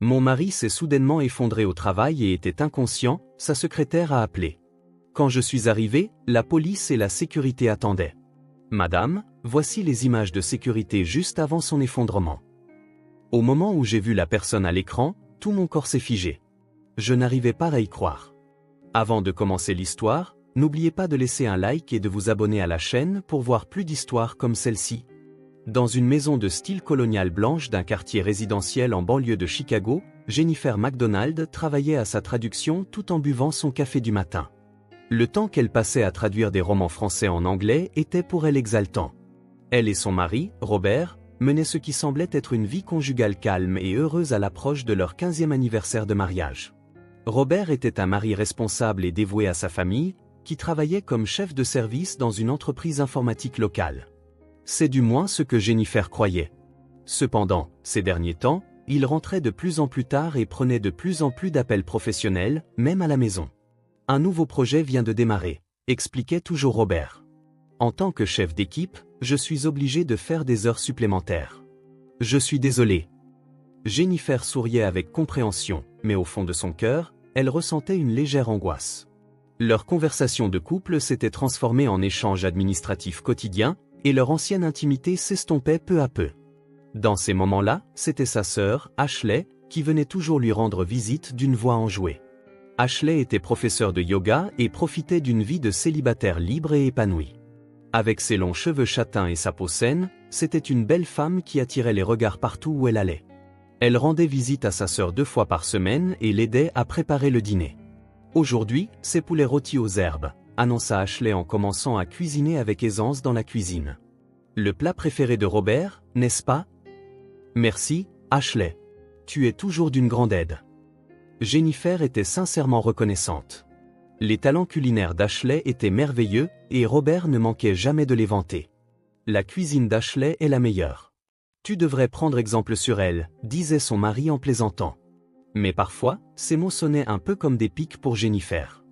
Mon mari s'est soudainement effondré au travail et était inconscient, sa secrétaire a appelé. Quand je suis arrivé, la police et la sécurité attendaient. Madame, voici les images de sécurité juste avant son effondrement. Au moment où j'ai vu la personne à l'écran, tout mon corps s'est figé. Je n'arrivais pas à y croire. Avant de commencer l'histoire, n'oubliez pas de laisser un like et de vous abonner à la chaîne pour voir plus d'histoires comme celle-ci. Dans une maison de style colonial blanche d'un quartier résidentiel en banlieue de Chicago, Jennifer McDonald travaillait à sa traduction tout en buvant son café du matin. Le temps qu'elle passait à traduire des romans français en anglais était pour elle exaltant. Elle et son mari, Robert, menaient ce qui semblait être une vie conjugale calme et heureuse à l'approche de leur 15e anniversaire de mariage. Robert était un mari responsable et dévoué à sa famille, qui travaillait comme chef de service dans une entreprise informatique locale. C'est du moins ce que Jennifer croyait. Cependant, ces derniers temps, il rentrait de plus en plus tard et prenait de plus en plus d'appels professionnels, même à la maison. Un nouveau projet vient de démarrer, expliquait toujours Robert. En tant que chef d'équipe, je suis obligé de faire des heures supplémentaires. Je suis désolé. Jennifer souriait avec compréhension, mais au fond de son cœur, elle ressentait une légère angoisse. Leur conversation de couple s'était transformée en échange administratif quotidien, et leur ancienne intimité s'estompait peu à peu. Dans ces moments-là, c'était sa sœur, Ashley, qui venait toujours lui rendre visite d'une voix enjouée. Ashley était professeure de yoga et profitait d'une vie de célibataire libre et épanouie. Avec ses longs cheveux châtains et sa peau saine, c'était une belle femme qui attirait les regards partout où elle allait. Elle rendait visite à sa sœur 2 fois par semaine et l'aidait à préparer le dîner. Aujourd'hui, c'est poulet rôti aux herbes, annonça Ashley en commençant à cuisiner avec aisance dans la cuisine. Le plat préféré de Robert, n'est-ce pas? Merci, Ashley. Tu es toujours d'une grande aide. Jennifer était sincèrement reconnaissante. Les talents culinaires d'Ashley étaient merveilleux et Robert ne manquait jamais de les vanter. La cuisine d'Ashley est la meilleure. Tu devrais prendre exemple sur elle, disait son mari en plaisantant. Mais parfois, ces mots sonnaient un peu comme des pics pour Jennifer.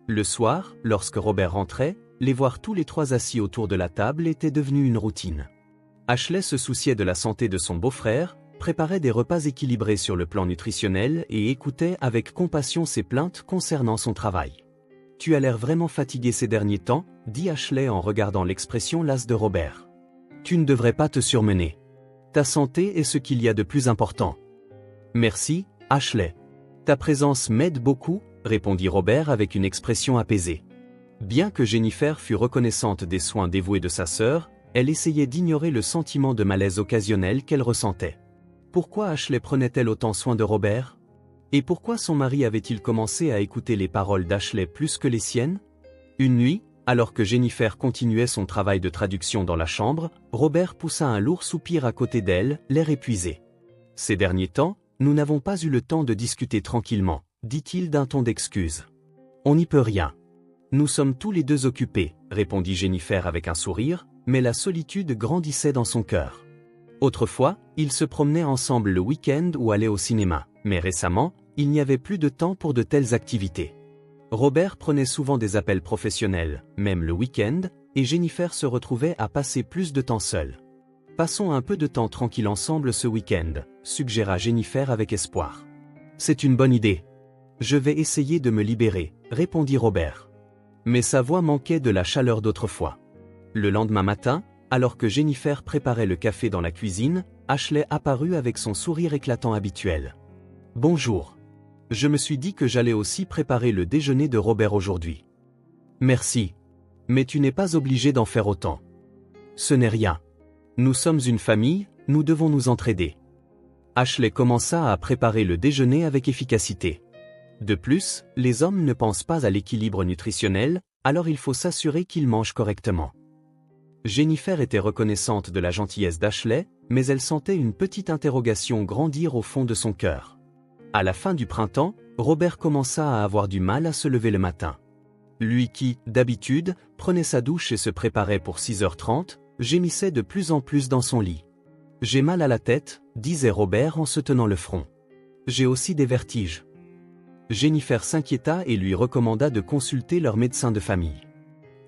Le soir, lorsque Robert rentrait, les voir tous les trois assis autour de la table était devenu une routine. Ashley se souciait de la santé de son beau-frère, préparait des repas équilibrés sur le plan nutritionnel et écoutait avec compassion ses plaintes concernant son travail. « Tu as l'air vraiment fatigué ces derniers temps », dit Ashley en regardant l'expression lasse de Robert. « Tu ne devrais pas te surmener. Ta santé est ce qu'il y a de plus important. »« Merci, Ashley. Ta présence m'aide beaucoup », répondit Robert avec une expression apaisée. Bien que Jennifer fût reconnaissante des soins dévoués de sa sœur, elle essayait d'ignorer le sentiment de malaise occasionnel qu'elle ressentait. Pourquoi Ashley prenait-elle autant soin de Robert? Et pourquoi son mari avait-il commencé à écouter les paroles d'Ashley plus que les siennes? Une nuit, alors que Jennifer continuait son travail de traduction dans la chambre, Robert poussa un lourd soupir à côté d'elle, l'air épuisé. « Ces derniers temps, nous n'avons pas eu le temps de discuter tranquillement, dit-il d'un ton d'excuse. On n'y peut rien. Nous sommes tous les deux occupés, répondit Jennifer avec un sourire, mais la solitude grandissait dans son cœur. Autrefois, ils se promenaient ensemble le week-end ou allaient au cinéma, mais récemment, il n'y avait plus de temps pour de telles activités. Robert prenait souvent des appels professionnels, même le week-end, et Jennifer se retrouvait à passer plus de temps seule. Passons un peu de temps tranquille ensemble ce week-end, suggéra Jennifer avec espoir. C'est une bonne idée. Je vais essayer de me libérer, répondit Robert. Mais sa voix manquait de la chaleur d'autrefois. Le lendemain matin, alors que Jennifer préparait le café dans la cuisine, Ashley apparut avec son sourire éclatant habituel. « Bonjour. Je me suis dit que j'allais aussi préparer le déjeuner de Robert aujourd'hui. »« Merci. Mais tu n'es pas obligé d'en faire autant. Ce n'est rien. Nous sommes une famille, nous devons nous entraider. » Ashley commença à préparer le déjeuner avec efficacité. De plus, les hommes ne pensent pas à l'équilibre nutritionnel, alors il faut s'assurer qu'ils mangent correctement. Jennifer était reconnaissante de la gentillesse d'Ashley, mais elle sentait une petite interrogation grandir au fond de son cœur. À la fin du printemps, Robert commença à avoir du mal à se lever le matin. Lui qui, d'habitude, prenait sa douche et se préparait pour 6h30, gémissait de plus en plus dans son lit. « J'ai mal à la tête », disait Robert en se tenant le front. « J'ai aussi des vertiges. » Jennifer s'inquiéta et lui recommanda de consulter leur médecin de famille.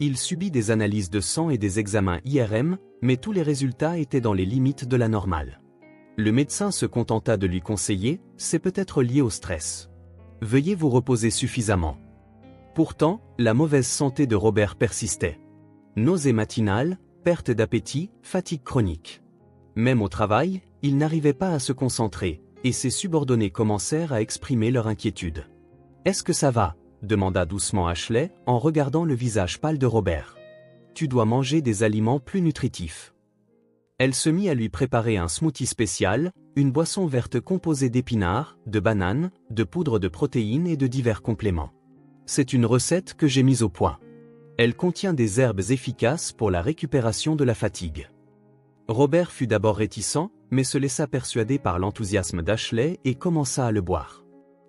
Il subit des analyses de sang et des examens IRM, mais tous les résultats étaient dans les limites de la normale. Le médecin se contenta de lui conseiller, c'est peut-être lié au stress. Veuillez vous reposer suffisamment. Pourtant, la mauvaise santé de Robert persistait. Nausées matinales, perte d'appétit, fatigue chronique. Même au travail, il n'arrivait pas à se concentrer, et ses subordonnés commencèrent à exprimer leur inquiétude. « Est-ce que ça va ?» demanda doucement Ashley en regardant le visage pâle de Robert. « Tu dois manger des aliments plus nutritifs. » Elle se mit à lui préparer un smoothie spécial, une boisson verte composée d'épinards, de bananes, de poudre de protéines et de divers compléments. C'est une recette que j'ai mise au point. Elle contient des herbes efficaces pour la récupération de la fatigue. Robert fut d'abord réticent, mais se laissa persuader par l'enthousiasme d'Ashley et commença à le boire.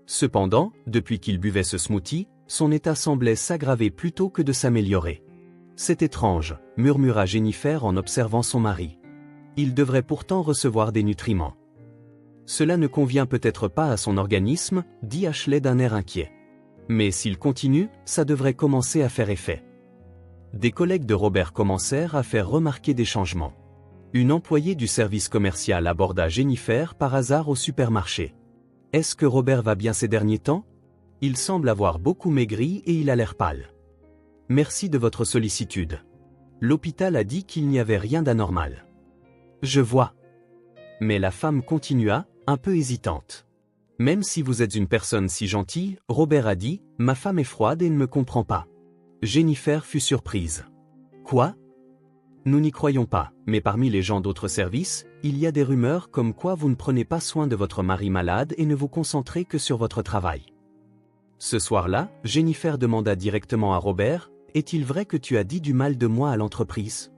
Cependant, depuis qu'il buvait ce smoothie, son état semblait s'aggraver plutôt que de s'améliorer. « C'est étrange », murmura Jennifer en observant son mari. « Il devrait pourtant recevoir des nutriments. » « Cela ne convient peut-être pas à son organisme, dit Ashley d'un air inquiet. Mais s'il continue, ça devrait commencer à faire effet. Des collègues de Robert commencèrent à faire remarquer des changements. Une employée du service commercial aborda Jennifer par hasard au supermarché. « Est-ce que Robert va bien ces derniers temps ? Il semble avoir beaucoup maigri et il a l'air pâle. »« Merci de votre sollicitude. L'hôpital a dit qu'il n'y avait rien d'anormal. »« Je vois. » Mais la femme continua, un peu hésitante. « Même si vous êtes une personne si gentille, Robert a dit, ma femme est froide et ne me comprend pas. » Jennifer fut surprise. « Quoi ? Nous n'y croyons pas, mais parmi les gens d'autres services, il y a des rumeurs comme quoi vous ne prenez pas soin de votre mari malade et ne vous concentrez que sur votre travail. » Ce soir-là, Jennifer demanda directement à Robert, « Est-il vrai que tu as dit du mal de moi à l'entreprise ?»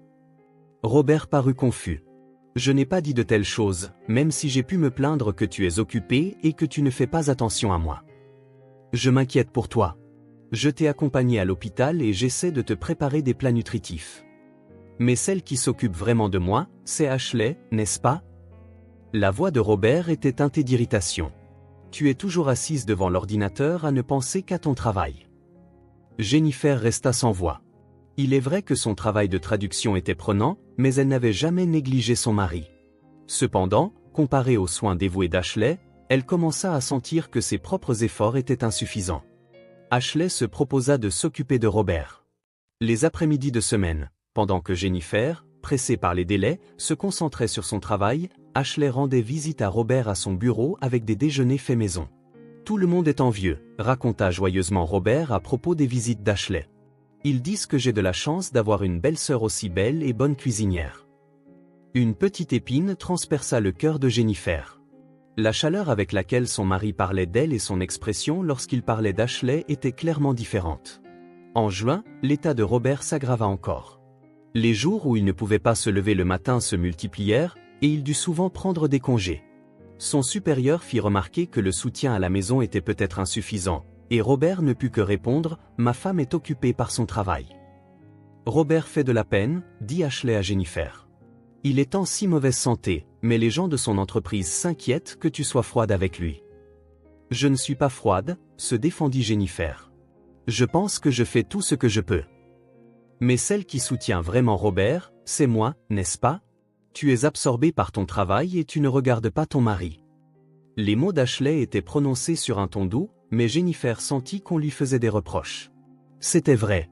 Robert parut confus. « Je n'ai pas dit de telles choses, même si j'ai pu me plaindre que tu es occupé et que tu ne fais pas attention à moi. Je m'inquiète pour toi. Je t'ai accompagné à l'hôpital et j'essaie de te préparer des plats nutritifs. Mais celle qui s'occupe vraiment de moi, c'est Ashley, n'est-ce pas ?» La voix de Robert était teintée d'irritation. « Tu es toujours assise devant l'ordinateur à ne penser qu'à ton travail. » Jennifer resta sans voix. Il est vrai que son travail de traduction était prenant, mais elle n'avait jamais négligé son mari. Cependant, comparé aux soins dévoués d'Ashley, elle commença à sentir que ses propres efforts étaient insuffisants. Ashley se proposa de s'occuper de Robert. Les après-midi de semaine, pendant que Jennifer, pressée par les délais, se concentrait sur son travail, Ashley rendait visite à Robert à son bureau avec des déjeuners faits maison. « Tout le monde est envieux », raconta joyeusement Robert à propos des visites d'Ashley. « Ils disent que j'ai de la chance d'avoir une belle-sœur aussi belle et bonne cuisinière. » Une petite épine transperça le cœur de Jennifer. La chaleur avec laquelle son mari parlait d'elle et son expression lorsqu'il parlait d'Ashley étaient clairement différentes. En juin, l'état de Robert s'aggrava encore. Les jours où il ne pouvait pas se lever le matin se multiplièrent, et il dut souvent prendre des congés. Son supérieur fit remarquer que le soutien à la maison était peut-être insuffisant, et Robert ne put que répondre « Ma femme est occupée par son travail. » Robert fait de la peine, dit Ashley à Jennifer. Il est en si mauvaise santé, mais les gens de son entreprise s'inquiètent que tu sois froide avec lui. Je ne suis pas froide, se défendit Jennifer. Je pense que je fais tout ce que je peux. Mais celle qui soutient vraiment Robert, c'est moi, n'est-ce pas ? Tu es absorbé par ton travail et tu ne regardes pas ton mari. Les mots d'Ashley étaient prononcés sur un ton doux, mais Jennifer sentit qu'on lui faisait des reproches. C'était vrai.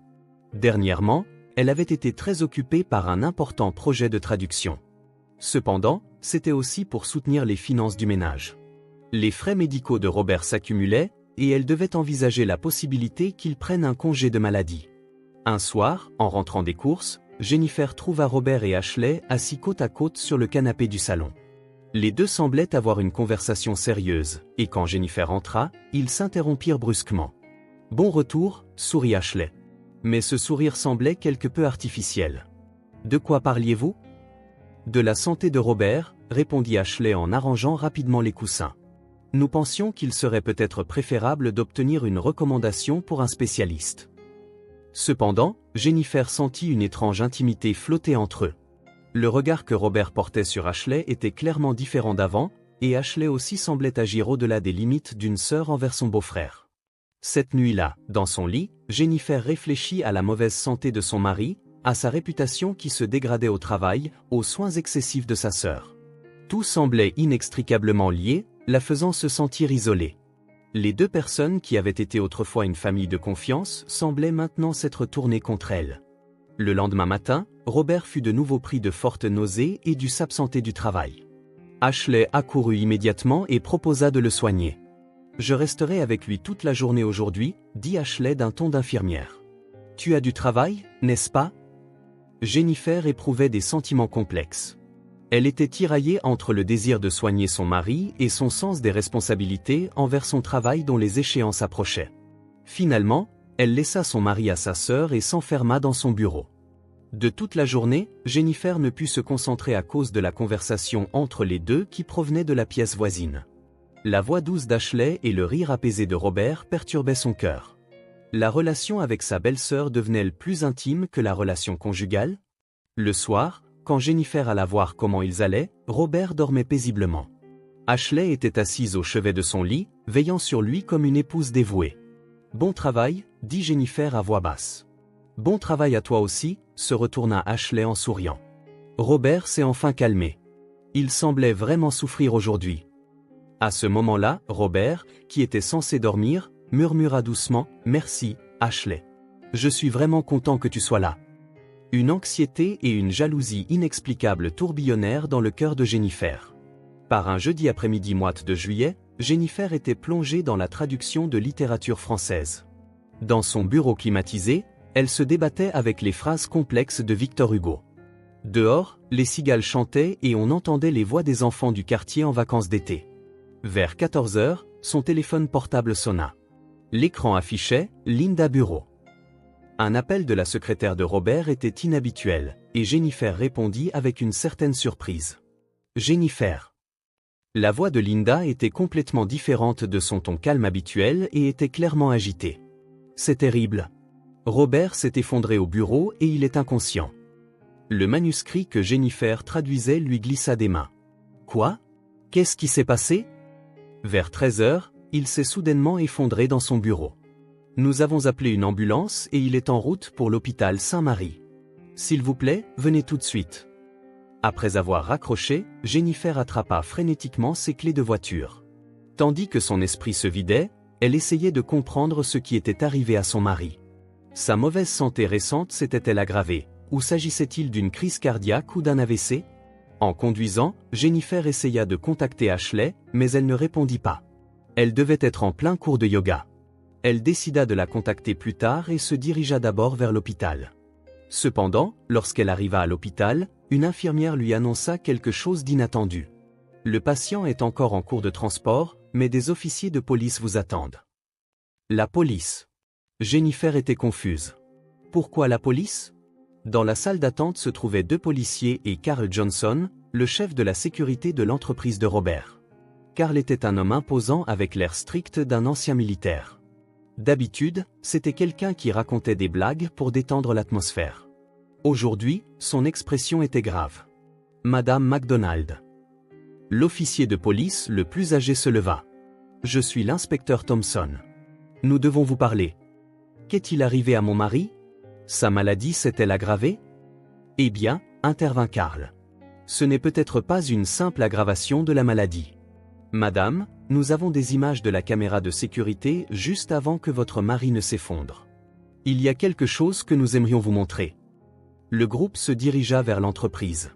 Dernièrement, elle avait été très occupée par un important projet de traduction. Cependant, c'était aussi pour soutenir les finances du ménage. Les frais médicaux de Robert s'accumulaient, et elle devait envisager la possibilité qu'il prenne un congé de maladie. Un soir, en rentrant des courses, Jennifer trouva Robert et Ashley assis côte à côte sur le canapé du salon. Les deux semblaient avoir une conversation sérieuse, et quand Jennifer entra, ils s'interrompirent brusquement. « Bon retour », sourit Ashley. Mais ce sourire semblait quelque peu artificiel. « De quoi parliez-vous » ? « De la santé de Robert », répondit Ashley en arrangeant rapidement les coussins. « Nous pensions qu'il serait peut-être préférable d'obtenir une recommandation pour un spécialiste. » Cependant, Jennifer sentit une étrange intimité flotter entre eux. Le regard que Robert portait sur Ashley était clairement différent d'avant, et Ashley aussi semblait agir au-delà des limites d'une sœur envers son beau-frère. Cette nuit-là, dans son lit, Jennifer réfléchit à la mauvaise santé de son mari, à sa réputation qui se dégradait au travail, aux soins excessifs de sa sœur. Tout semblait inextricablement lié, la faisant se sentir isolée. Les deux personnes qui avaient été autrefois une famille de confiance semblaient maintenant s'être tournées contre elle. Le lendemain matin, Robert fut de nouveau pris de fortes nausées et dut s'absenter du travail. Ashley accourut immédiatement et proposa de le soigner. « Je resterai avec lui toute la journée aujourd'hui », dit Ashley d'un ton d'infirmière. « Tu as du travail, n'est-ce pas ?» Jennifer éprouvait des sentiments complexes. Elle était tiraillée entre le désir de soigner son mari et son sens des responsabilités envers son travail dont les échéances approchaient. Finalement, elle laissa son mari à sa sœur et s'enferma dans son bureau. De toute la journée, Jennifer ne put se concentrer à cause de la conversation entre les deux qui provenait de la pièce voisine. La voix douce d'Ashley et le rire apaisé de Robert perturbaient son cœur. La relation avec sa belle-sœur devenait-elle plus intime que la relation conjugale? Le soir, quand Jennifer alla voir comment ils allaient, Robert dormait paisiblement. Ashley était assise au chevet de son lit, veillant sur lui comme une épouse dévouée. « Bon travail », dit Jennifer à voix basse. « Bon travail à toi aussi », se retourna Ashley en souriant. Robert s'est enfin calmé. Il semblait vraiment souffrir aujourd'hui. À ce moment-là, Robert, qui était censé dormir, murmura doucement « Merci, Ashley. Je suis vraiment content que tu sois là. » Une anxiété et une jalousie inexplicables tourbillonnèrent dans le cœur de Jennifer. Par un jeudi après-midi mois de juillet, Jennifer était plongée dans la traduction de littérature française. Dans son bureau climatisé, elle se débattait avec les phrases complexes de Victor Hugo. Dehors, les cigales chantaient et on entendait les voix des enfants du quartier en vacances d'été. Vers 14 heures, son téléphone portable sonna. L'écran affichait « Linda Bureau ». Un appel de la secrétaire de Robert était inhabituel, et Jennifer répondit avec une certaine surprise. « Jennifer ». La voix de Linda était complètement différente de son ton calme habituel et était clairement agitée. « C'est terrible. Robert s'est effondré au bureau et il est inconscient. » Le manuscrit que Jennifer traduisait lui glissa des mains. « Quoi? Qu'est-ce qui s'est passé ?» Vers 13 heures, il s'est soudainement effondré dans son bureau. Nous avons appelé une ambulance et il est en route pour l'hôpital Saint-Marie. S'il vous plaît, venez tout de suite. Après avoir raccroché, Jennifer attrapa frénétiquement ses clés de voiture. Tandis que son esprit se vidait, elle essayait de comprendre ce qui était arrivé à son mari. Sa mauvaise santé récente s'était-elle aggravée, ou s'agissait-il d'une crise cardiaque ou d'un AVC? En conduisant, Jennifer essaya de contacter Ashley, mais elle ne répondit pas. Elle devait être en plein cours de yoga. Elle décida de la contacter plus tard et se dirigea d'abord vers l'hôpital. Cependant, lorsqu'elle arriva à l'hôpital, une infirmière lui annonça quelque chose d'inattendu. « Le patient est encore en cours de transport, mais des officiers de police vous attendent. » La police. Jennifer était confuse. Pourquoi la police? Dans la salle d'attente se trouvaient deux policiers et Carl Johnson, le chef de la sécurité de l'entreprise de Robert. Carl était un homme imposant avec l'air strict d'un ancien militaire. D'habitude, c'était quelqu'un qui racontait des blagues pour détendre l'atmosphère. Aujourd'hui, son expression était grave. « Madame MacDonald. » L'officier de police le plus âgé se leva. « Je suis l'inspecteur Thompson. Nous devons vous parler. Qu'est-il arrivé à mon mari? Sa maladie s'est-elle aggravée? » Eh bien, intervint Carl. Ce n'est peut-être pas une simple aggravation de la maladie. Madame, nous avons des images de la caméra de sécurité juste avant que votre mari ne s'effondre. Il y a quelque chose que nous aimerions vous montrer. Le groupe se dirigea vers l'entreprise.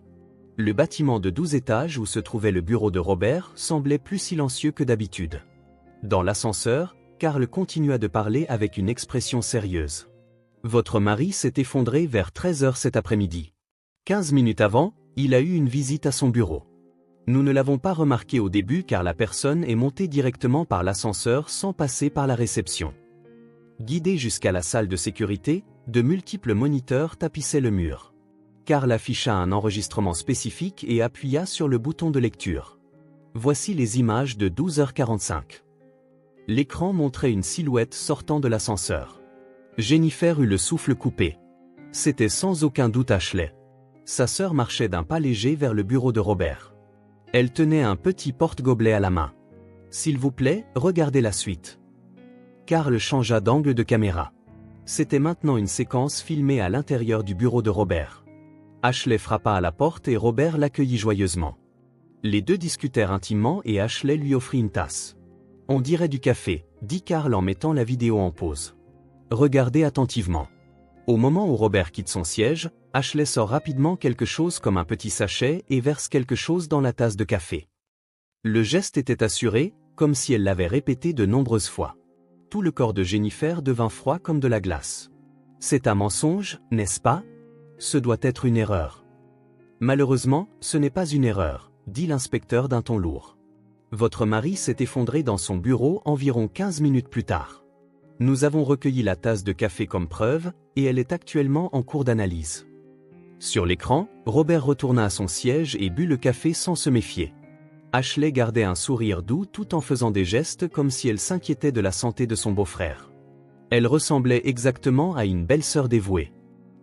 Le bâtiment de 12 étages où se trouvait le bureau de Robert semblait plus silencieux que d'habitude. Dans l'ascenseur, Carl continua de parler avec une expression sérieuse. Votre mari s'est effondré vers 13 heures cet après-midi. 15 minutes avant, il a eu une visite à son bureau. Nous ne l'avons pas remarqué au début car la personne est montée directement par l'ascenseur sans passer par la réception. Guidé jusqu'à la salle de sécurité, de multiples moniteurs tapissaient le mur. Carl afficha un enregistrement spécifique et appuya sur le bouton de lecture. Voici les images de 12h45. L'écran montrait une silhouette sortant de l'ascenseur. Jennifer eut le souffle coupé. C'était sans aucun doute Ashley. Sa sœur marchait d'un pas léger vers le bureau de Robert. Elle tenait un petit porte-gobelet à la main. « S'il vous plaît, regardez la suite. » Carl changea d'angle de caméra. C'était maintenant une séquence filmée à l'intérieur du bureau de Robert. Ashley frappa à la porte et Robert l'accueillit joyeusement. « Les deux discutèrent intimement et Ashley lui offrit une tasse. On dirait du café, dit Carl en mettant la vidéo en pause. Regardez attentivement. Au moment où Robert quitte son siège, Ashley sort rapidement quelque chose comme un petit sachet et verse quelque chose dans la tasse de café. Le geste était assuré, comme si elle l'avait répété de nombreuses fois. Tout le corps de Jennifer devint froid comme de la glace. C'est un mensonge, n'est-ce pas? Ce doit être une erreur. Malheureusement, ce n'est pas une erreur, dit l'inspecteur d'un ton lourd. Votre mari s'est effondré dans son bureau environ 15 minutes plus tard. Nous avons recueilli la tasse de café comme preuve, et elle est actuellement en cours d'analyse. Sur l'écran, Robert retourna à son siège et but le café sans se méfier. Ashley gardait un sourire doux tout en faisant des gestes comme si elle s'inquiétait de la santé de son beau-frère. Elle ressemblait exactement à une belle-sœur dévouée.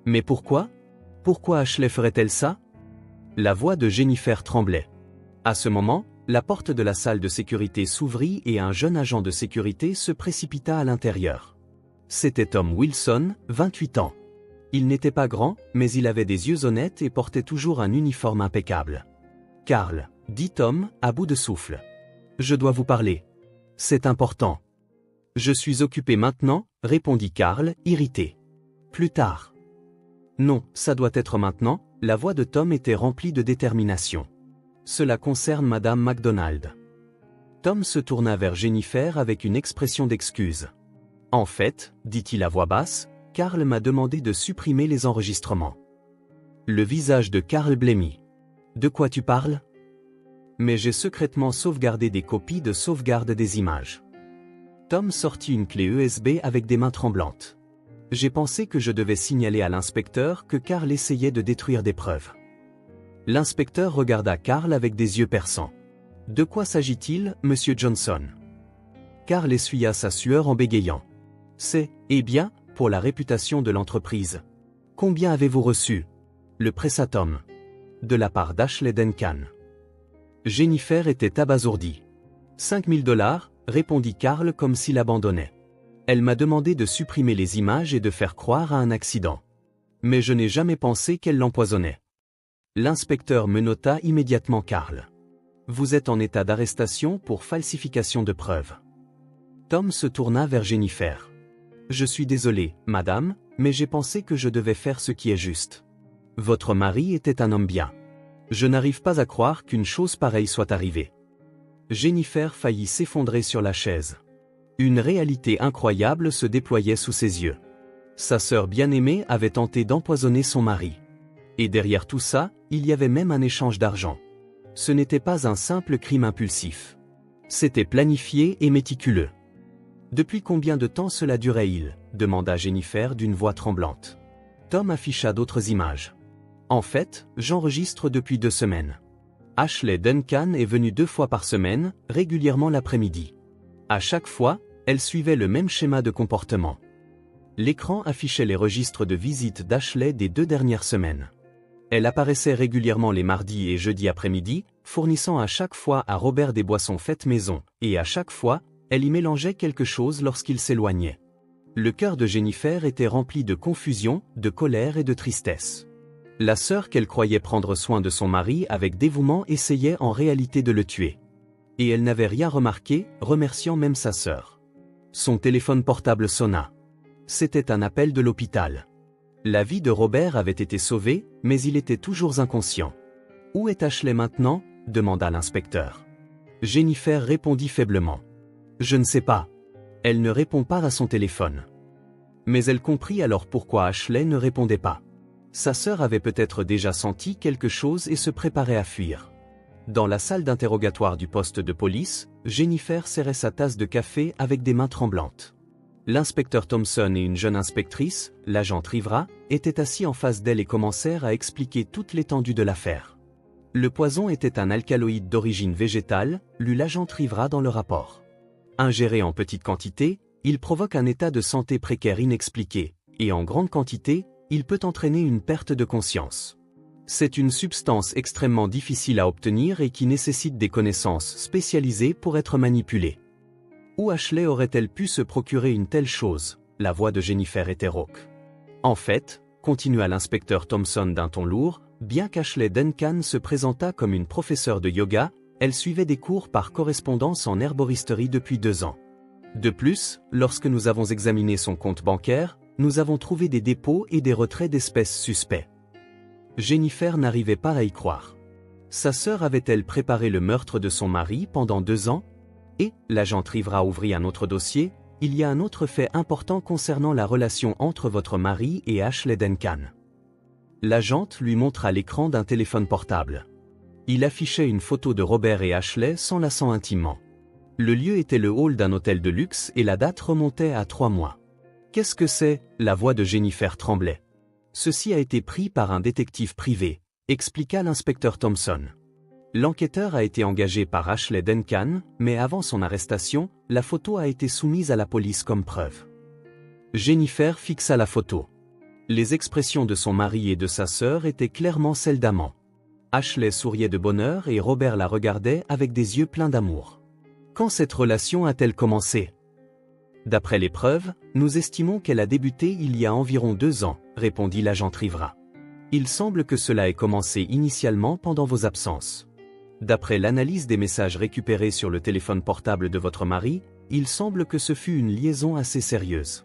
Mais pourquoi? Pourquoi Ashley ferait-elle ça? La voix de Jennifer tremblait. À ce moment, la porte de la salle de sécurité s'ouvrit et un jeune agent de sécurité se précipita à l'intérieur. C'était Tom Wilson, 28 ans. Il n'était pas grand, mais il avait des yeux honnêtes et portait toujours un uniforme impeccable. « Carl, » dit Tom, à bout de souffle. « Je dois vous parler. C'est important. »« Je suis occupé maintenant, » répondit Carl, irrité. « Plus tard. »« Non, ça doit être maintenant. » La voix de Tom était remplie de détermination. « Cela concerne Madame MacDonald. » Tom se tourna vers Jennifer avec une expression d'excuse. « En fait, » dit-il à voix basse, « Carl m'a demandé de supprimer les enregistrements. » Le visage de Carl blêmit. « De quoi tu parles? » « Mais j'ai secrètement sauvegardé des copies de sauvegarde des images. » Tom sortit une clé USB avec des mains tremblantes. « J'ai pensé que je devais signaler à l'inspecteur que Carl essayait de détruire des preuves. » L'inspecteur regarda Carl avec des yeux perçants. « De quoi s'agit-il, monsieur Johnson? » Carl essuya sa sueur en bégayant. « C'est, eh bien, pour la réputation de l'entreprise. Combien avez-vous reçu? » Le pressa Tom. « De la part d'Ashley Duncan. » Jennifer était abasourdie. « 5 000 $, répondit Carl comme s'il abandonnait. Elle m'a demandé de supprimer les images et de faire croire à un accident. Mais je n'ai jamais pensé qu'elle l'empoisonnait. » L'inspecteur menota immédiatement Carl. « Vous êtes en état d'arrestation pour falsification de preuves. » Tom se tourna vers Jennifer. « Je suis désolé, madame, mais j'ai pensé que je devais faire ce qui est juste. Votre mari était un homme bien. Je n'arrive pas à croire qu'une chose pareille soit arrivée. » Jennifer faillit s'effondrer sur la chaise. Une réalité incroyable se déployait sous ses yeux. Sa sœur bien-aimée avait tenté d'empoisonner son mari. Et derrière tout ça, il y avait même un échange d'argent. Ce n'était pas un simple crime impulsif. C'était planifié et méticuleux. « Depuis combien de temps cela durait-il » demanda Jennifer d'une voix tremblante. Tom afficha d'autres images. « En fait, j'enregistre depuis 2 semaines. Ashley Duncan est venue 2 fois par semaine, régulièrement l'après-midi. À chaque fois, elle suivait le même schéma de comportement. L'écran affichait les registres de visite d'Ashley des 2 dernières semaines. Elle apparaissait régulièrement les mardis et jeudis après-midi, fournissant à chaque fois à Robert des boissons faites maison, et à chaque fois, elle y mélangeait quelque chose lorsqu'il s'éloignait. » Le cœur de Jennifer était rempli de confusion, de colère et de tristesse. La sœur qu'elle croyait prendre soin de son mari avec dévouement essayait en réalité de le tuer. Et elle n'avait rien remarqué, remerciant même sa sœur. Son téléphone portable sonna. C'était un appel de l'hôpital. La vie de Robert avait été sauvée, mais il était toujours inconscient. « Où est Ashley maintenant » demanda l'inspecteur. Jennifer répondit faiblement. « Je ne sais pas. Elle ne répond pas à son téléphone. » Mais elle comprit alors pourquoi Ashley ne répondait pas. Sa sœur avait peut-être déjà senti quelque chose et se préparait à fuir. Dans la salle d'interrogatoire du poste de police, Jennifer serrait sa tasse de café avec des mains tremblantes. L'inspecteur Thompson et une jeune inspectrice, l'agent Rivera, étaient assis en face d'elle et commencèrent à expliquer toute l'étendue de l'affaire. Le poison était un alcaloïde d'origine végétale, lut l'agent Rivera dans le rapport. Ingéré en petite quantité, il provoque un état de santé précaire inexpliqué, et en grande quantité, il peut entraîner une perte de conscience. C'est une substance extrêmement difficile à obtenir et qui nécessite des connaissances spécialisées pour être manipulée. Où Ashley aurait-elle pu se procurer une telle chose? La voix de Jennifer était rauque. En fait, continua l'inspecteur Thompson d'un ton lourd, Bien qu'Ashley Duncan se présentât comme une professeure de yoga, elle suivait des cours par correspondance en herboristerie depuis 2 ans. De plus, lorsque nous avons examiné son compte bancaire, nous avons trouvé des dépôts et des retraits d'espèces suspects. Jennifer n'arrivait pas à y croire. Sa sœur avait-elle préparé le meurtre de son mari pendant 2 ans? Et, l'agent Trivra ouvrit un autre dossier, il y a un autre fait important concernant la relation entre votre mari et Ashley Duncan. L'agente lui montra l'écran d'un téléphone portable. Il affichait une photo de Robert et Ashley s'enlaçant intimement. Le lieu était le hall d'un hôtel de luxe et la date remontait à 3 mois. Qu'est-ce que c'est? La voix de Jennifer tremblait. Ceci a été pris par un détective privé, expliqua l'inspecteur Thompson. L'enquêteur a été engagé par Ashley Duncan, mais avant son arrestation, la photo a été soumise à la police comme preuve. Jennifer fixa la photo. Les expressions de son mari et de sa sœur étaient clairement celles d'amants. Ashley souriait de bonheur et Robert la regardait avec des yeux pleins d'amour. Quand cette relation a-t-elle commencé? D'après les preuves, nous estimons qu'elle a débuté il y a environ 2 ans, répondit l'agent Trivra. Il semble que cela ait commencé initialement pendant vos absences. D'après l'analyse des messages récupérés sur le téléphone portable de votre mari, il semble que ce fut une liaison assez sérieuse.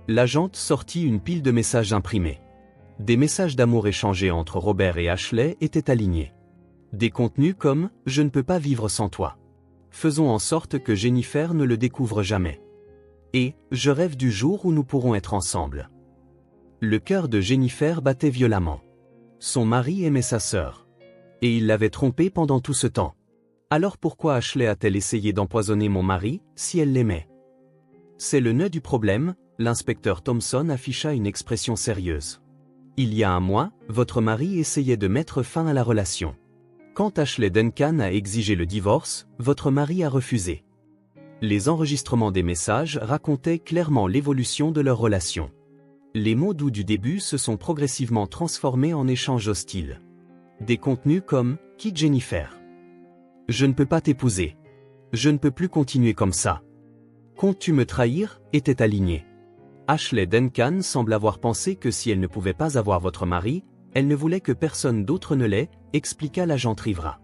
L'agente sortit une pile de messages imprimés. Des messages d'amour échangés entre Robert et Ashley étaient alignés. Des contenus comme « Je ne peux pas vivre sans toi ». Faisons en sorte que Jennifer ne le découvre jamais. Et « Je rêve du jour où nous pourrons être ensemble ». Le cœur de Jennifer battait violemment. Son mari aimait sa sœur. Et il l'avait trompée pendant tout ce temps. Alors pourquoi Ashley a-t-elle essayé d'empoisonner mon mari, si elle l'aimait? C'est le nœud du problème, l'inspecteur Thompson afficha une expression sérieuse. Il y a 1 mois, votre mari essayait de mettre fin à la relation. Quand Ashley Duncan a exigé le divorce, votre mari a refusé. Les enregistrements des messages racontaient clairement l'évolution de leur relation. Les mots doux du début se sont progressivement transformés en échanges hostiles. Des contenus comme « Quitte Jennifer »« Je ne peux pas t'épouser »« Je ne peux plus continuer comme ça »« Comptes-tu me trahir » étaient alignés. Ashley Duncan semble avoir pensé que si elle ne pouvait pas avoir votre mari, elle ne voulait que personne d'autre ne l'ait, expliqua l'agent Trivra.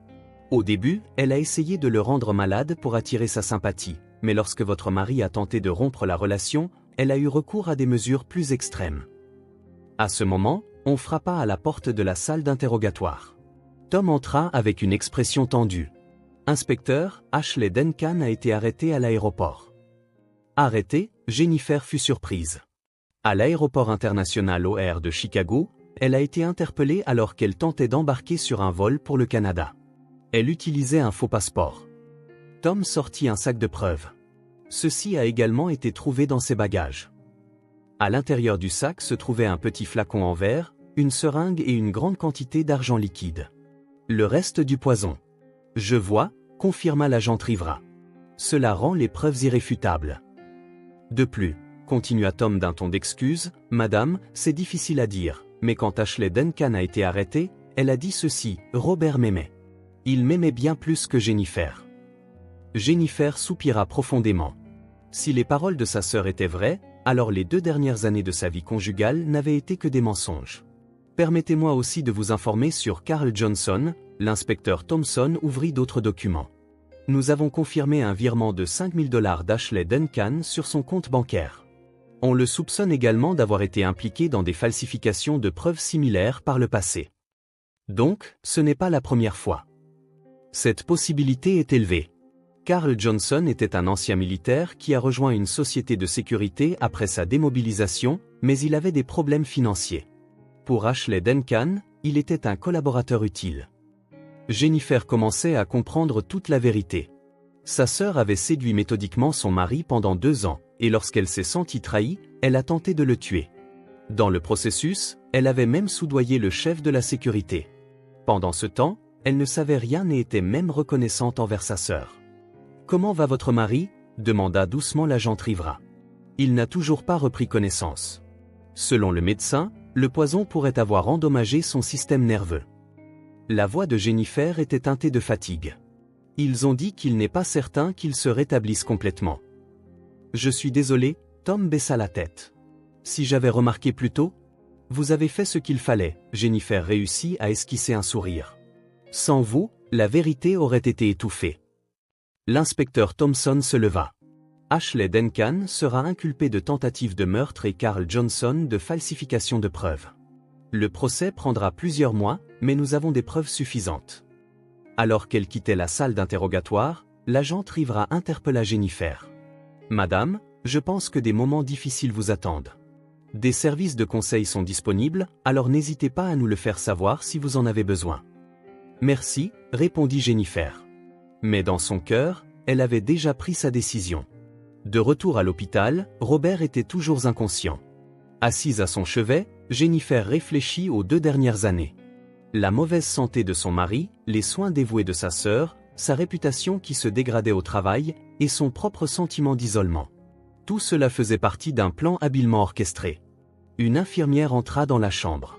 Au début, elle a essayé de le rendre malade pour attirer sa sympathie, mais lorsque votre mari a tenté de rompre la relation, elle a eu recours à des mesures plus extrêmes. À ce moment, on frappa à la porte de la salle d'interrogatoire. Tom entra avec une expression tendue. Inspecteur, Ashley Duncan a été arrêtée à l'aéroport. Arrêtée, Jennifer fut surprise. À l'aéroport international OR de Chicago, elle a été interpellée alors qu'elle tentait d'embarquer sur un vol pour le Canada. Elle utilisait un faux passeport. Tom sortit un sac de preuves. Ceci a également été trouvé dans ses bagages. À l'intérieur du sac se trouvait un petit flacon en verre, une seringue et une grande quantité d'argent liquide. Le reste du poison. Je vois, confirma l'agent Trivra. Cela rend les preuves irréfutables. De plus, continua Tom d'un ton d'excuse, Madame, c'est difficile à dire, mais quand Ashley Duncan a été arrêtée, elle a dit ceci, Robert m'aimait. Il m'aimait bien plus que Jennifer. Jennifer soupira profondément. Si les paroles de sa sœur étaient vraies, alors les 2 dernières années de sa vie conjugale n'avaient été que des mensonges. Permettez-moi aussi de vous informer sur Carl Johnson, l'inspecteur Thompson ouvrit d'autres documents. Nous avons confirmé un virement de $5000 d'Ashley Duncan sur son compte bancaire. On le soupçonne également d'avoir été impliqué dans des falsifications de preuves similaires par le passé. Donc, ce n'est pas la première fois. Cette possibilité est élevée. Carl Johnson était un ancien militaire qui a rejoint une société de sécurité après sa démobilisation, mais il avait des problèmes financiers. Pour Ashley Duncan, il était un collaborateur utile. Jennifer commençait à comprendre toute la vérité. Sa sœur avait séduit méthodiquement son mari pendant 2 ans, et lorsqu'elle s'est sentie trahie, elle a tenté de le tuer. Dans le processus, elle avait même soudoyé le chef de la sécurité. Pendant ce temps, elle ne savait rien et était même reconnaissante envers sa sœur. « Comment va votre mari » demanda doucement l'agent Trivra. Il n'a toujours pas repris connaissance. Selon le médecin, le poison pourrait avoir endommagé son système nerveux. La voix de Jennifer était teintée de fatigue. Ils ont dit qu'il n'est pas certain qu'il se rétablisse complètement. Je suis désolé, Tom baissa la tête. Si j'avais remarqué plus tôt, Vous avez fait ce qu'il fallait, Jennifer réussit à esquisser un sourire. Sans vous, la vérité aurait été étouffée. L'inspecteur Thompson se leva. Ashley Duncan sera inculpé de tentative de meurtre et Carl Johnson de falsification de preuves. Le procès prendra plusieurs mois, mais nous avons des preuves suffisantes. Alors qu'elle quittait la salle d'interrogatoire, l'agent Rivera interpella Jennifer. Madame, je pense que des moments difficiles vous attendent. Des services de conseil sont disponibles, alors n'hésitez pas à nous le faire savoir si vous en avez besoin. Merci, répondit Jennifer. Mais dans son cœur, elle avait déjà pris sa décision. De retour à l'hôpital, Robert était toujours inconscient. Assise à son chevet, Jennifer réfléchit aux 2 dernières années. La mauvaise santé de son mari, les soins dévoués de sa sœur, sa réputation qui se dégradait au travail, et son propre sentiment d'isolement. Tout cela faisait partie d'un plan habilement orchestré. Une infirmière entra dans la chambre.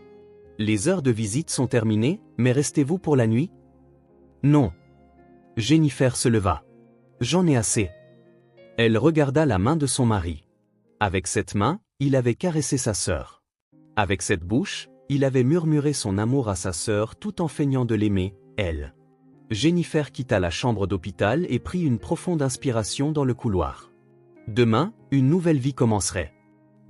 Les heures de visite sont terminées, mais restez-vous pour la nuit? Non. Jennifer se leva. J'en ai assez. Elle regarda la main de son mari. Avec cette main, il avait caressé sa sœur. Avec cette bouche, il avait murmuré son amour à sa sœur tout en feignant de l'aimer, elle. Jennifer quitta la chambre d'hôpital et prit une profonde inspiration dans le couloir. Demain, une nouvelle vie commencerait.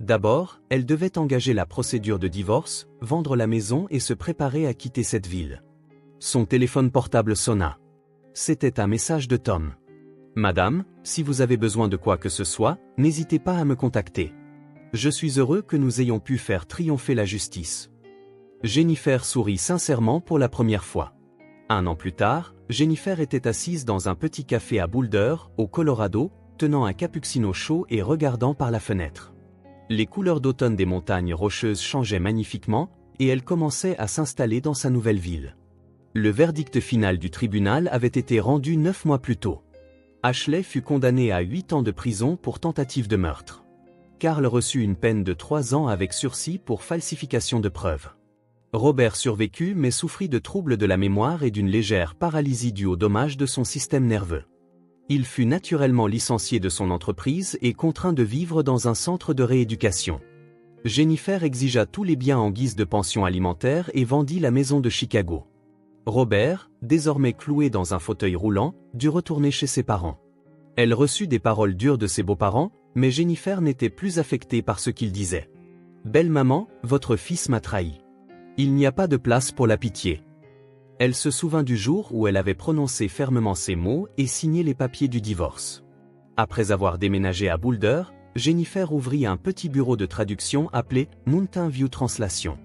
D'abord, elle devait engager la procédure de divorce, vendre la maison et se préparer à quitter cette ville. Son téléphone portable sonna. C'était un message de Tom. Madame, si vous avez besoin de quoi que ce soit, n'hésitez pas à me contacter. Je suis heureux que nous ayons pu faire triompher la justice. Jennifer sourit sincèrement pour la première fois. 1 an plus tard, Jennifer était assise dans un petit café à Boulder, au Colorado, tenant un cappuccino chaud et regardant par la fenêtre. Les couleurs d'automne des montagnes rocheuses changeaient magnifiquement, et elle commençait à s'installer dans sa nouvelle ville. Le verdict final du tribunal avait été rendu 9 mois plus tôt. Ashley fut condamné à 8 ans de prison pour tentative de meurtre. Carl reçut une peine de 3 ans avec sursis pour falsification de preuves. Robert survécut mais souffrit de troubles de la mémoire et d'une légère paralysie due aux dommages de son système nerveux. Il fut naturellement licencié de son entreprise et contraint de vivre dans un centre de rééducation. Jennifer exigea tous les biens en guise de pension alimentaire et vendit la maison de Chicago. Robert, désormais cloué dans un fauteuil roulant, dut retourner chez ses parents. Elle reçut des paroles dures de ses beaux-parents, mais Jennifer n'était plus affectée par ce qu'ils disaient. « Belle maman, votre fils m'a trahi. Il n'y a pas de place pour la pitié. » Elle se souvint du jour où elle avait prononcé fermement ces mots et signé les papiers du divorce. Après avoir déménagé à Boulder, Jennifer ouvrit un petit bureau de traduction appelé Mountain View Translation.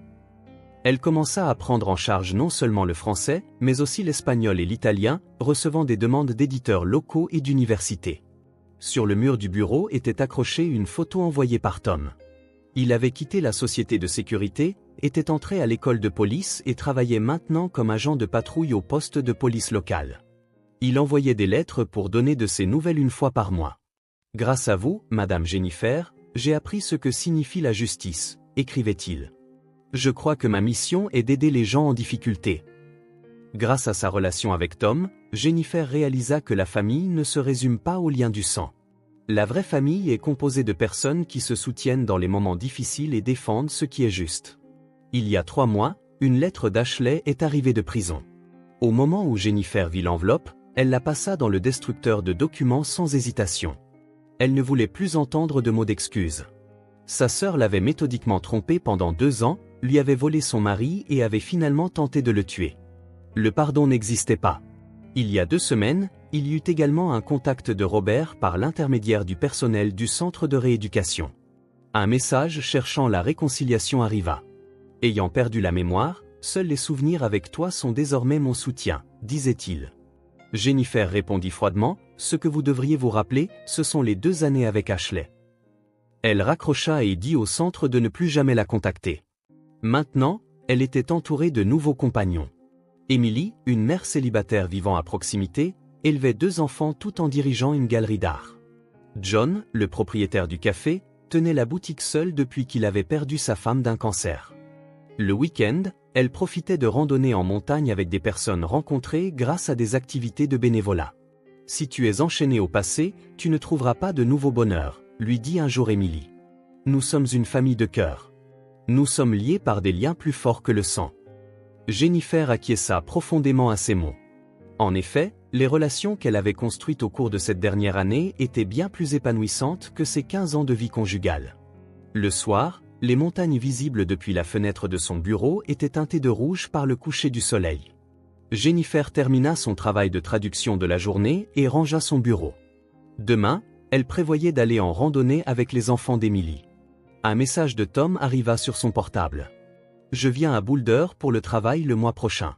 Elle commença à prendre en charge non seulement le français, mais aussi l'espagnol et l'italien, recevant des demandes d'éditeurs locaux et d'universités. Sur le mur du bureau était accrochée une photo envoyée par Tom. Il avait quitté la société de sécurité, était entré à l'école de police et travaillait maintenant comme agent de patrouille au poste de police local. Il envoyait des lettres pour donner de ses nouvelles 1 fois par mois. « Grâce à vous, Madame Jennifer, j'ai appris ce que signifie la justice », écrivait-il. « Je crois que ma mission est d'aider les gens en difficulté. » Grâce à sa relation avec Tom, Jennifer réalisa que la famille ne se résume pas aux liens du sang. La vraie famille est composée de personnes qui se soutiennent dans les moments difficiles et défendent ce qui est juste. Il y a 3 mois, une lettre d'Ashley est arrivée de prison. Au moment où Jennifer vit l'enveloppe, elle la passa dans le destructeur de documents sans hésitation. Elle ne voulait plus entendre de mots d'excuse. Sa sœur l'avait méthodiquement trompée pendant 2 ans, lui avait volé son mari et avait finalement tenté de le tuer. Le pardon n'existait pas. Il y a 2 semaines, il y eut également un contact de Robert par l'intermédiaire du personnel du centre de rééducation. Un message cherchant la réconciliation arriva. Ayant perdu la mémoire, seuls les souvenirs avec toi sont désormais mon soutien, disait-il. Jennifer répondit froidement, ce que vous devriez vous rappeler, ce sont les 2 années avec Ashley. Elle raccrocha et dit au centre de ne plus jamais la contacter. Maintenant, elle était entourée de nouveaux compagnons. Emily, une mère célibataire vivant à proximité, élevait 2 enfants tout en dirigeant une galerie d'art. John, le propriétaire du café, tenait la boutique seul depuis qu'il avait perdu sa femme d'un cancer. Le week-end, elle profitait de randonnées en montagne avec des personnes rencontrées grâce à des activités de bénévolat. « Si tu es enchaîné au passé, tu ne trouveras pas de nouveau bonheur », lui dit un jour Emily. « Nous sommes une famille de cœur. Nous sommes liés par des liens plus forts que le sang. Jennifer acquiesça profondément à ces mots. En effet, les relations qu'elle avait construites au cours de cette dernière année étaient bien plus épanouissantes que ses 15 ans de vie conjugale. Le soir, les montagnes visibles depuis la fenêtre de son bureau étaient teintées de rouge par le coucher du soleil. Jennifer termina son travail de traduction de la journée et rangea son bureau. Demain, elle prévoyait d'aller en randonnée avec les enfants d'Emily. Un message de Tom arriva sur son portable. « Je viens à Boulder pour le travail le mois prochain.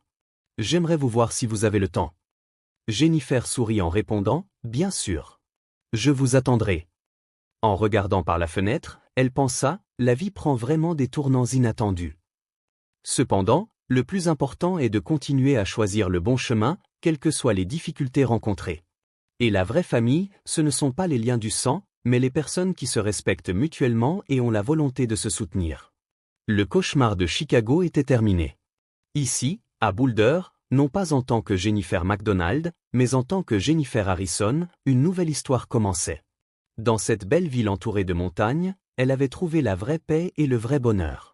J'aimerais vous voir si vous avez le temps. » Jennifer sourit en répondant « Bien sûr. Je vous attendrai. » En regardant par la fenêtre, elle pensa « La vie prend vraiment des tournants inattendus. » Cependant, le plus important est de continuer à choisir le bon chemin, quelles que soient les difficultés rencontrées. Et la vraie famille, ce ne sont pas les liens du sang, mais les personnes qui se respectent mutuellement et ont la volonté de se soutenir. Le cauchemar de Chicago était terminé. Ici, à Boulder, non pas en tant que Jennifer McDonald, mais en tant que Jennifer Harrison, une nouvelle histoire commençait. Dans cette belle ville entourée de montagnes, elle avait trouvé la vraie paix et le vrai bonheur.